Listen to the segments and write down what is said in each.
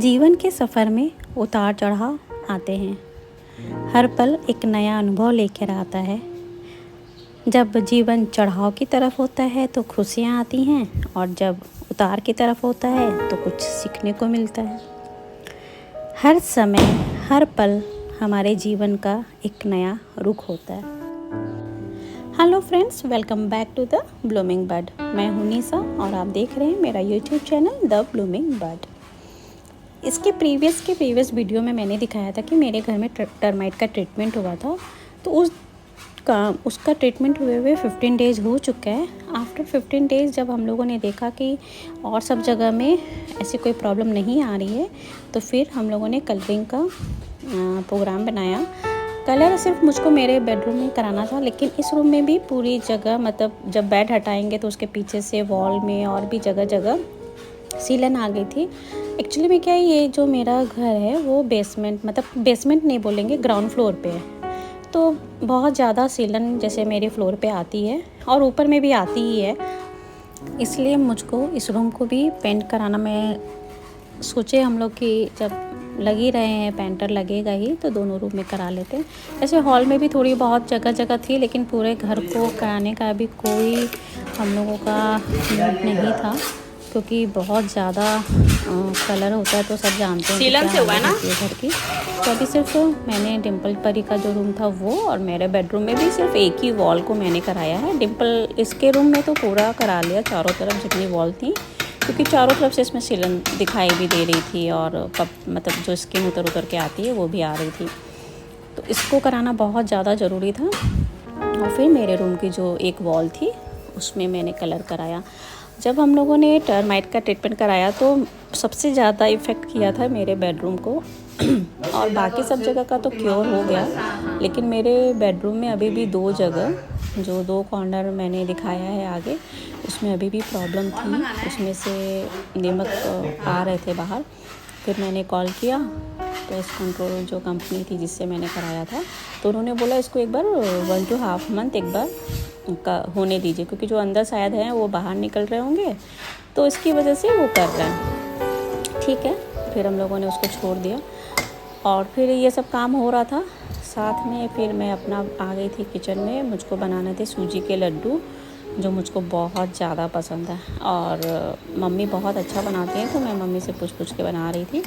जीवन के सफ़र में उतार चढ़ाव आते हैं। हर पल एक नया अनुभव लेकर आता है। जब जीवन चढ़ाव की तरफ होता है तो खुशियाँ आती हैं, और जब उतार की तरफ होता है तो कुछ सीखने को मिलता है। हर समय, हर पल हमारे जीवन का एक नया रुख होता है। Hello friends, welcome back to the Blooming Bird. मैं हूं निशा और आप देख रहे हैं मेरा YouTube channel the Blooming Bird. इसके प्रीवियस वीडियो में मैंने दिखाया था कि मेरे घर में टर्माइट का ट्रीटमेंट हुआ था। तो उसका ट्रीटमेंट हुए 15 डेज़ हो चुका है। आफ्टर 15 डेज़ जब हम लोगों ने देखा कि और सब जगह में ऐसी कोई प्रॉब्लम नहीं आ रही है, तो फिर हम लोगों ने कलरिंग का प्रोग्राम बनाया। कलर सिर्फ मुझको मेरे बेडरूम में कराना था, लेकिन इस रूम में भी पूरी जगह, मतलब जब बेड हटाएंगे तो उसके पीछे से वॉल में और भी जगह जगह सीलन आ गई थी। एक्चुअली में क्या है, ये जो मेरा घर है वो बेसमेंट नहीं बोलेंगे, ग्राउंड फ्लोर पे है। तो बहुत ज़्यादा सीलन जैसे मेरे फ्लोर पे आती है और ऊपर में भी आती ही है। इसलिए मुझको इस रूम को भी पेंट कराना, मैं सोचे हम लोग कि जब लग ही रहे हैं, पेंटर लगेगा ही, तो दोनों रूम में करा लेते हैं। ऐसे हॉल में भी थोड़ी बहुत जगह जगह थी, लेकिन पूरे घर को कराने का अभी कोई हम लोगों का मूड नहीं था, क्योंकि बहुत ज़्यादा कलर होता है तो सब जानते हैं सीलन से हुआ है ना घर की। तो अभी सिर्फ मैंने डिम्पल परी का जो रूम था वो, और मेरे बेडरूम में भी सिर्फ एक ही वॉल को मैंने कराया है। डिम्पल इसके रूम में तो पूरा करा लिया, चारों तरफ जितनी वॉल थी, क्योंकि चारों तरफ से इसमें सीलन दिखाई भी दे रही थी, और मतलब जो स्किन उतर के आती है वो भी आ रही थी। तो इसको कराना बहुत ज़्यादा ज़रूरी था। और फिर मेरे रूम की जो एक वॉल थी उसमें मैंने कलर कराया। जब हम लोगों ने टर्माइट का ट्रीटमेंट कराया तो सबसे ज़्यादा इफ़ेक्ट किया था मेरे बेडरूम को और बाकी सब जगह का तो क्योर हो गया, लेकिन मेरे बेडरूम में अभी भी दो जगह, जो दो कॉर्नर मैंने दिखाया है आगे, उसमें अभी भी प्रॉब्लम थी। उसमें से दीमक आ रहे थे बाहर। फिर मैंने कॉल किया पेस्ट कंट्रोल जो कंपनी थी जिससे मैंने कराया था, तो उन्होंने बोला इसको एक बार 1 to हाफ मंथ एक बार का होने दीजिए, क्योंकि जो अंदर शायद हैं वो बाहर निकल रहे होंगे, तो इसकी वजह से वो कर रहे हैं। ठीक है, फिर हम लोगों ने उसको छोड़ दिया और फिर ये सब काम हो रहा था साथ में। फिर मैं अपना आ गई थी किचन में। मुझको बनाने थे सूजी के लड्डू, जो मुझको बहुत ज़्यादा पसंद है, और मम्मी बहुत अच्छा बनाती हैं, तो मैं मम्मी से पूछ के बना रही थी।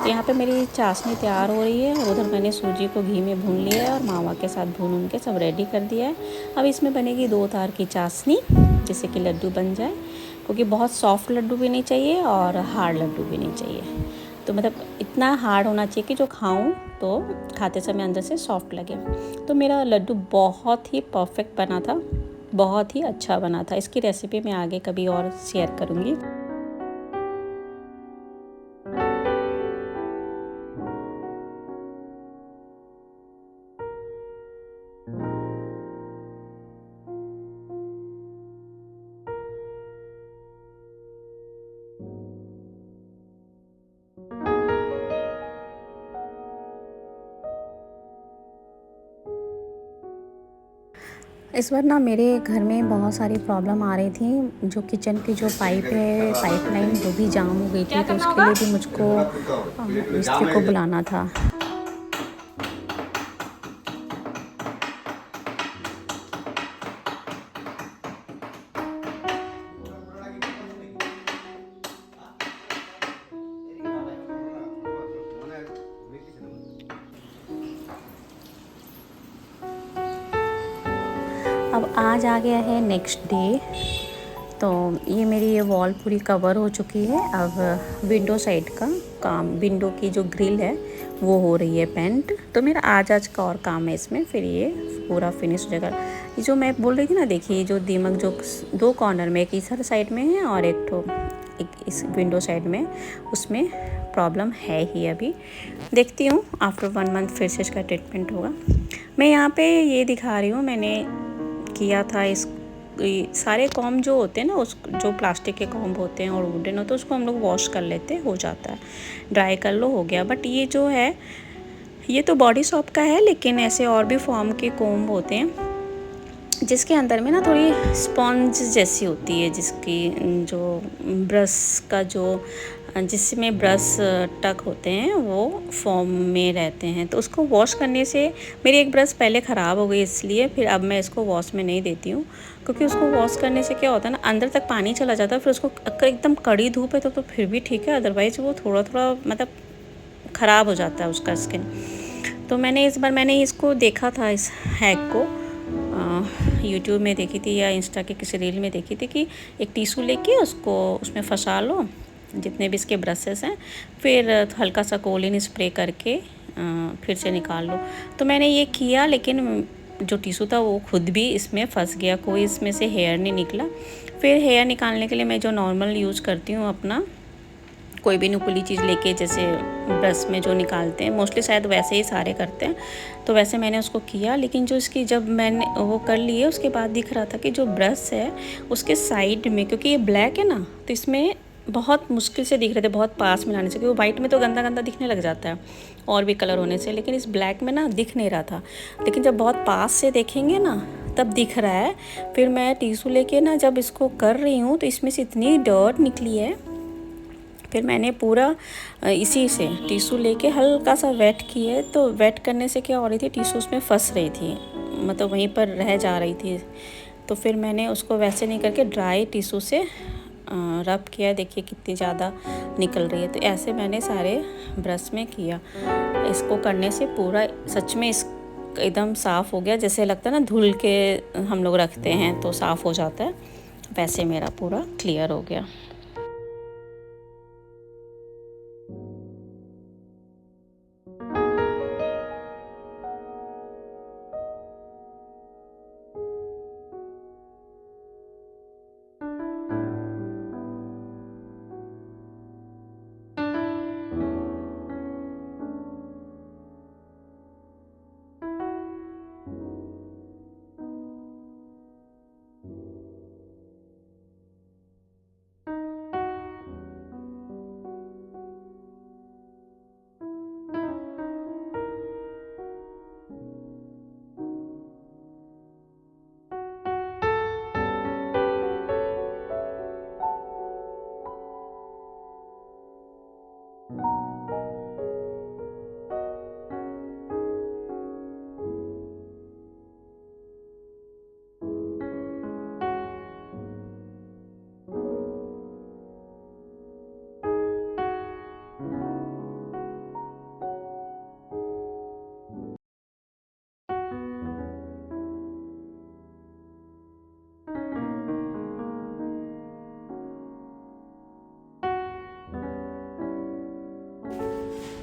यहाँ पे मेरी चाशनी तैयार हो रही है, और उधर मैंने सूजी को घी में भून लिया है और मावा के साथ भून के सब रेडी कर दिया है। अब इसमें बनेगी 2 तार की चाशनी, जिससे कि लड्डू बन जाए, क्योंकि बहुत सॉफ्ट लड्डू भी नहीं चाहिए और हार्ड लड्डू भी नहीं चाहिए। तो मतलब इतना हार्ड होना चाहिए कि जो खाऊं तो खाते समय अंदर से सॉफ्ट लगे। तो मेरा लड्डू बहुत ही परफेक्ट बना था, बहुत ही अच्छा बना था। इसकी रेसिपी मैं आगे कभी और शेयर करूँगी। इस बार ना मेरे घर में बहुत सारी प्रॉब्लम आ रही थी। जो किचन की जो पाइप है, पाइपलाइन, वो भी जाम हो गई थी, तो उसके लिए भी मुझको मिस्त्री को बुलाना था। अब आज आ गया है नेक्स्ट डे। तो ये मेरी ये वॉल पूरी कवर हो चुकी है। अब विंडो साइड का काम, विंडो की जो ग्रिल है वो हो रही है पेंट। तो मेरा आज का और काम है इसमें, फिर ये पूरा फिनिश हो जाएगा। ये जो मैं बोल रही थी ना, देखिए जो दीमक जो 2 कॉर्नर में, एक इधर साइड में है और एक इस विंडो साइड में, उसमें प्रॉब्लम है ही। अभी देखती हूँ आफ्टर 1 मंथ फिर से इसका ट्रीटमेंट होगा। मैं यहाँ पे ये दिखा रही हूँ, मैंने किया था इस सारे कॉम्ब जो होते हैं ना, उस जो प्लास्टिक के कॉम्ब होते हैं और वुडन होते हैं, उसको हम लोग वॉश कर लेते हैं, हो जाता है, ड्राई कर लो, हो गया। बट ये जो है, ये तो बॉडी शॉप का है, लेकिन ऐसे और भी फॉर्म के कॉम्ब होते हैं जिसके अंदर में ना थोड़ी स्पॉन्ज जैसी होती है, जिसकी जो ब्रश का जो जिसमें ब्रश टक होते हैं वो फॉर्म में रहते हैं। तो उसको वॉश करने से मेरी एक ब्रश पहले ख़राब हो गई, इसलिए फिर अब मैं इसको वॉश में नहीं देती हूँ, क्योंकि उसको वॉश करने से क्या होता है ना, अंदर तक पानी चला जाता है। फिर उसको अगर एकदम कड़ी धूप है तो फिर भी ठीक है, अदरवाइज़ वो थोड़ा थोड़ा मतलब ख़राब हो जाता है उसका स्किन। तो मैंने इस बार इसको देखा था, इस हैक को यूट्यूब में देखी थी या इंस्टा के किसी रील में देखी थी कि एक टिश्यू लेके उसको उसमें फंसा लो, जितने भी इसके ब्रशेस हैं, फिर हल्का सा कोलिन स्प्रे करके फिर से निकाल लो। तो मैंने ये किया, लेकिन जो टिश्यू था वो खुद भी इसमें फंस गया, कोई इसमें से हेयर नहीं निकला। फिर हेयर निकालने के लिए मैं जो नॉर्मल यूज़ करती हूँ अपना, कोई भी नुकीली चीज़ लेके, जैसे ब्रश में जो निकालते हैं, मोस्टली शायद वैसे ही सारे करते हैं, तो वैसे मैंने उसको किया। लेकिन जो इसकी जब मैंने वो कर लिए उसके बाद दिख रहा था कि जो ब्रश है उसके साइड में, क्योंकि ये ब्लैक है ना, तो इसमें बहुत मुश्किल से दिख रहे थे, बहुत पास में लाने से, क्योंकि वाइट में तो गंदा गंदा दिखने लग जाता है और भी कलर होने से, लेकिन इस ब्लैक में ना दिख नहीं रहा था। लेकिन जब बहुत पास से देखेंगे ना तब दिख रहा है। फिर मैं टिश्यू लेके ना जब इसको कर रही हूँ तो इसमें से इतनी डर्ट निकली है। फिर मैंने पूरा इसी से टिश्यू लेके हल्का सा वेट किए, तो वेट करने से क्या हो रही थी, टिश्यू उसमें फंस रही थी, मतलब वहीं पर रह जा रही थी। तो फिर मैंने उसको वैसे नहीं करके ड्राई टिश्यू से रब किया। देखिए कितनी ज़्यादा निकल रही है। तो ऐसे मैंने सारे ब्रश में किया। इसको करने से पूरा सच में इस एकदम साफ़ हो गया, जैसे लगता है ना धुल के हम लोग रखते हैं तो साफ़ हो जाता है, वैसे मेरा पूरा क्लियर हो गया।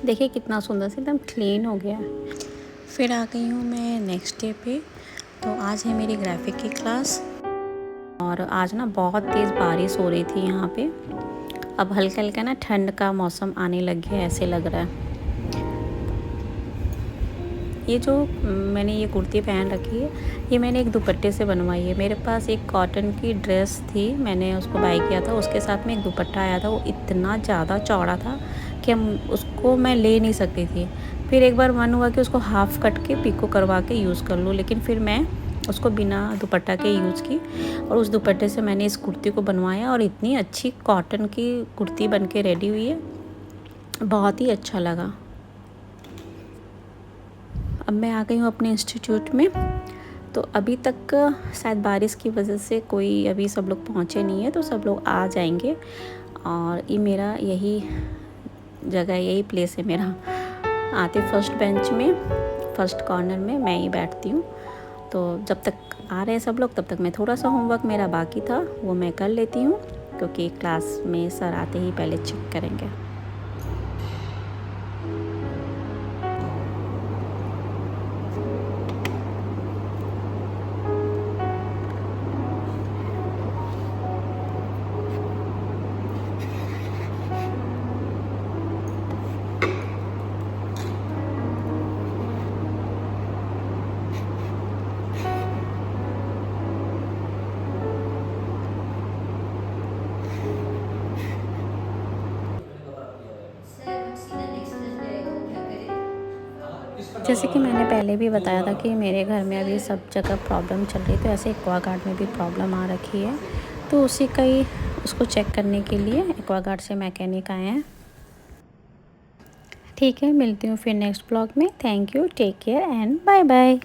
देखिए कितना सुंदर से एकदम क्लीन हो गया। फिर आ गई हूँ मैं नेक्स्ट डे पे। तो आज है मेरी ग्राफिक की क्लास, और आज ना बहुत तेज़ बारिश हो रही थी यहाँ पे। अब हल्का हल्का ना ठंड का मौसम आने लग गया, ऐसे लग रहा है। ये जो मैंने ये कुर्ती पहन रखी है, ये मैंने एक दुपट्टे से बनवाई है। मेरे पास एक कॉटन की ड्रेस थी, मैंने उसको बाय किया था, उसके साथ में एक दुपट्टा आया था। वो इतना ज़्यादा चौड़ा था कि उसको मैं ले नहीं सकती थी। फिर एक बार मन हुआ कि उसको हाफ़ कट के पिको करवा के यूज़ कर लूँ, लेकिन फिर मैं उसको बिना दुपट्टा के यूज़ की, और उस दुपट्टे से मैंने इस कुर्ती को बनवाया, और इतनी अच्छी कॉटन की कुर्ती बन के रेडी हुई है, बहुत ही अच्छा लगा। अब मैं आ गई हूँ अपने इंस्टीट्यूट में। तो अभी तक शायद बारिश की वजह से कोई अभी सब लोग पहुँचे नहीं है, तो सब लोग आ जाएंगे। और ये मेरा यही जगह, यही प्लेस है मेरा। आते फर्स्ट बेंच में, फर्स्ट कॉर्नर में मैं ही बैठती हूँ। तो जब तक आ रहे हैं सब लोग, तब तक मैं थोड़ा सा होमवर्क मेरा बाकी था वो मैं कर लेती हूँ, क्योंकि क्लास में सर आते ही पहले चेक करेंगे। जैसे कि मैंने पहले भी बताया था कि मेरे घर में अभी सब जगह प्रॉब्लम चल रही है, तो ऐसे एक्वागार्ड में भी प्रॉब्लम आ रखी है। तो उसी का ही उसको चेक करने के लिए एक्वागार्ड से मैकेनिक आए हैं। ठीक है, मिलती हूँ फिर नेक्स्ट ब्लॉग में। Thank you, take care and bye bye.